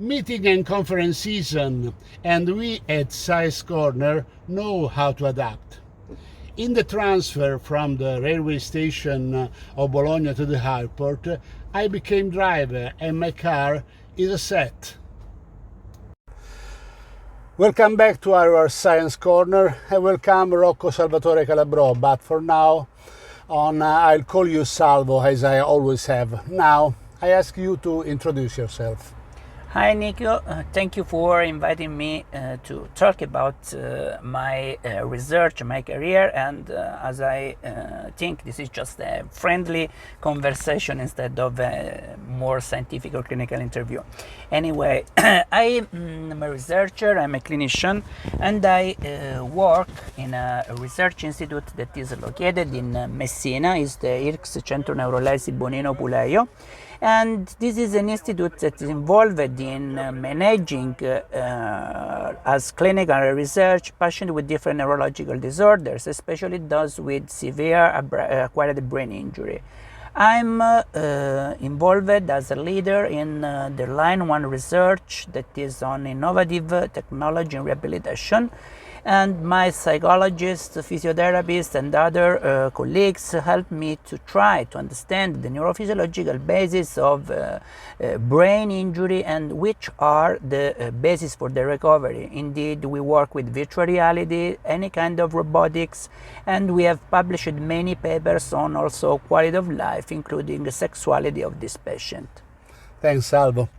Meeting and conference season, and we at Science Corner know how to adapt. In the transfer from the railway station of Bologna to the airport, I became driver and my car is a set. Welcome back to our Science Corner and welcome Rocco, Salvatore, Calabrò, but for now I'll call you Salvo as I always have. Now I ask you to introduce yourself. Hi Nico, thank you for inviting me to talk about my research, my career, and as I think this is just a friendly conversation instead of a more scientific or clinical interview. Anyway, I am a researcher, I'm a clinician, and I work in a research institute that is located in Messina, is the IRCS Centro Neurolesi Bonino Puleio. And this is an institute that is involved in managing as clinical research patients with different neurological disorders, especially those with severe acquired brain injury. I'm involved as a leader in the Line 1 research that is on innovative technology and rehabilitation. And my psychologists, physiotherapists, and other colleagues help me to try to understand the neurophysiological basis of brain injury and which are the basis for the recovery. Indeed, we work with virtual reality, any kind of robotics, and we have published many papers on also quality of life, including the sexuality of this patient. Thanks, Salvo.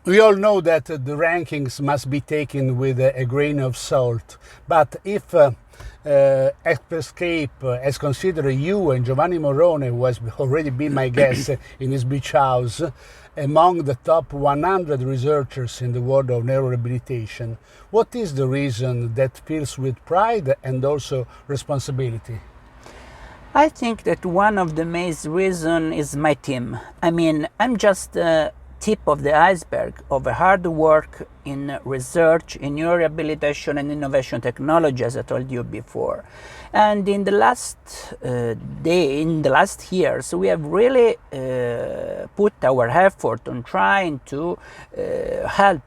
We all know that the rankings must be taken with a grain of salt, but if Experscape has considered you and Giovanni Morone, who has already been my guest in his beach house, among the top 100 researchers in the world of neurorehabilitation, what is the reason that fills with pride and also responsibility? I think that one of the main reasons is my team. I mean, I'm just tip of the iceberg of hard work in research, in neurorehabilitation and innovation technology, as I told you before. And in the last years, we have really put our effort on trying to help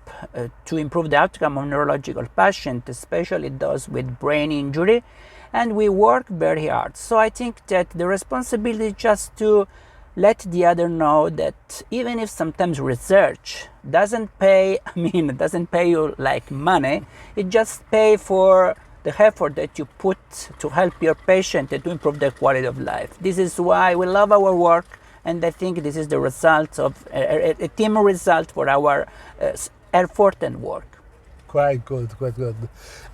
to improve the outcome of neurological patients, especially those with brain injury. And we work very hard. So I think that the responsibility is just to let the other know that even if sometimes research doesn't pay, it doesn't pay you like money, it just pay for the effort that you put to help your patient and to improve their quality of life. This is why we love our work, and I think this is the result of a team result for our effort and work. Quite good.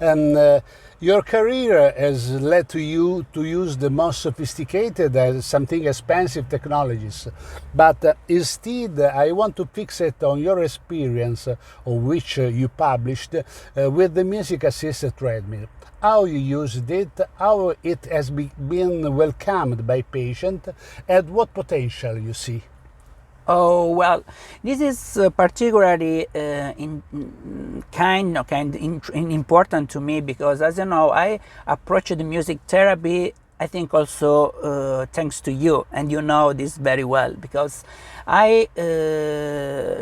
And your career has led to you to use the most sophisticated and something expensive technologies. But instead, I want to fixate on your experience, of which you published, with the music-assisted treadmill. How you used it, how it has been welcomed by patients, and what potential you see. Oh, well, this is particularly important to me because, as you know, I approached the music therapy, I think also thanks to you, and you know this very well, because I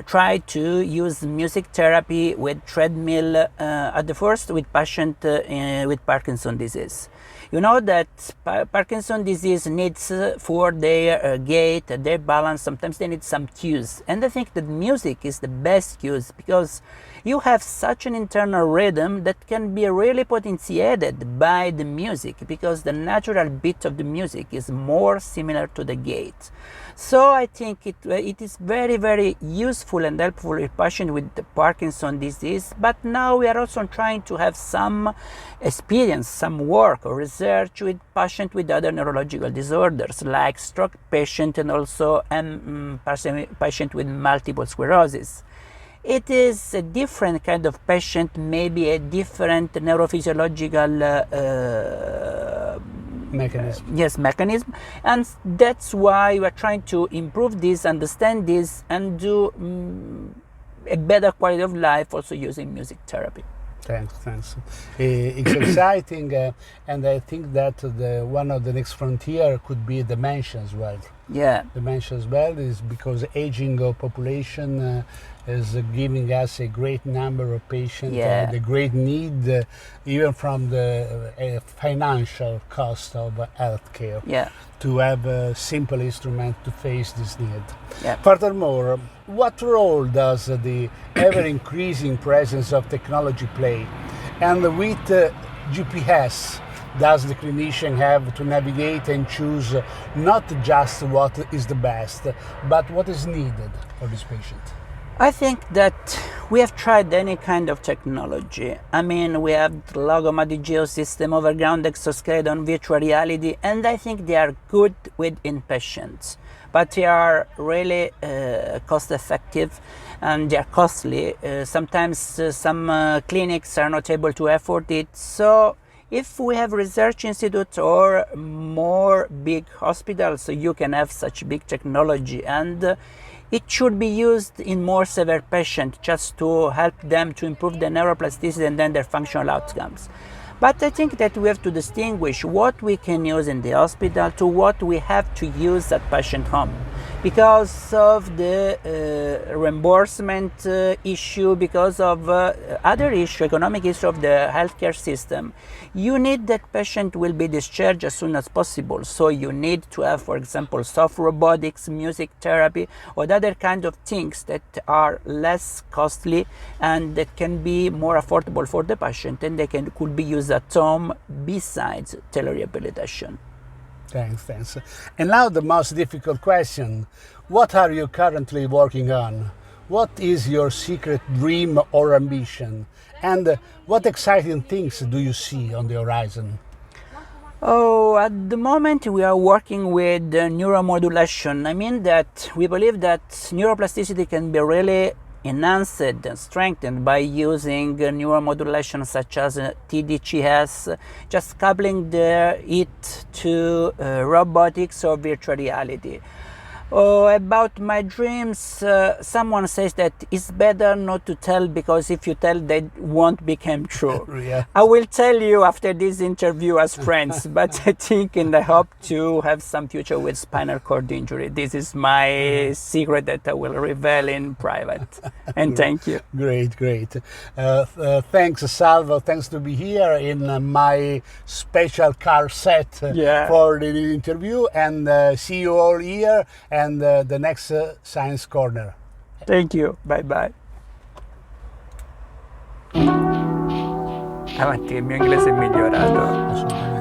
try to use music therapy with treadmill at the first with patient with Parkinson's disease. You know that Parkinson's disease needs for their gait, their balance, sometimes they need some cues. And I think that music is the best cues because you have such an internal rhythm that can be really potentiated by the music because the natural beat of the music is more similar to the gait. So I think it is very, very useful and helpful for patients with the Parkinson's disease. But now we are also trying to have some experience, some work or research with patients with other neurological disorders like stroke patient and also patient with multiple sclerosis. It is a different kind of patient, maybe a different neurophysiological mechanism, and that's why we are trying to improve this, understand this, and do a better quality of life also using music therapy. Thanks. It's exciting, and I think that one of the next frontier could be dementia as well. Yeah. dementia as well, is because aging of population is giving us a great number of patients Yeah. with a great need, even from the financial cost of healthcare, Yeah. to have a simple instrument to face this need. Yeah. Furthermore, what role does the ever-increasing presence of technology play? And with GPS, does the clinician have to navigate and choose not just what is the best, but what is needed for this patient? I think that we have tried any kind of technology. I mean, we have the Logomati Geosystem, overground exoskeleton, virtual reality, and I think they are good with inpatients. But they are really cost effective and they are costly. Sometimes some clinics are not able to afford it. So if we have research institutes or more big hospitals, you can have such big technology, and it should be used in more severe patients just to help them to improve their neuroplasticity and then their functional outcomes. But I think that we have to distinguish what we can use in the hospital to what we have to use at patient home. Because of the reimbursement issue, because of other issue, economic issue of the healthcare system, you need that patient will be discharged as soon as possible. So you need to have, for example, soft robotics, music therapy, or other kind of things that are less costly and that can be more affordable for the patient, and they could be used at home besides telerehabilitation. Thanks. And now the most difficult question. What are you currently working on? What is your secret dream or ambition? And what exciting things do you see on the horizon? Oh, at the moment we are working with neuromodulation. I mean that we believe that neuroplasticity can be really enhanced and strengthened by using neuromodulation such as TDGS, just coupling it to robotics or virtual reality. Oh, about my dreams, someone says that it's better not to tell because if you tell, they won't become true. Yeah. I will tell you after this interview as friends, but I think and I hope to have some future with spinal cord injury. This is my secret that I will reveal in private. And thank you. Great. Thanks, Salvo. Thanks to be here in my special car set for the interview, and see you all here and the next Science Corner. Thank you. Bye. Avanti, il mio inglese è migliorato. Assolutamente.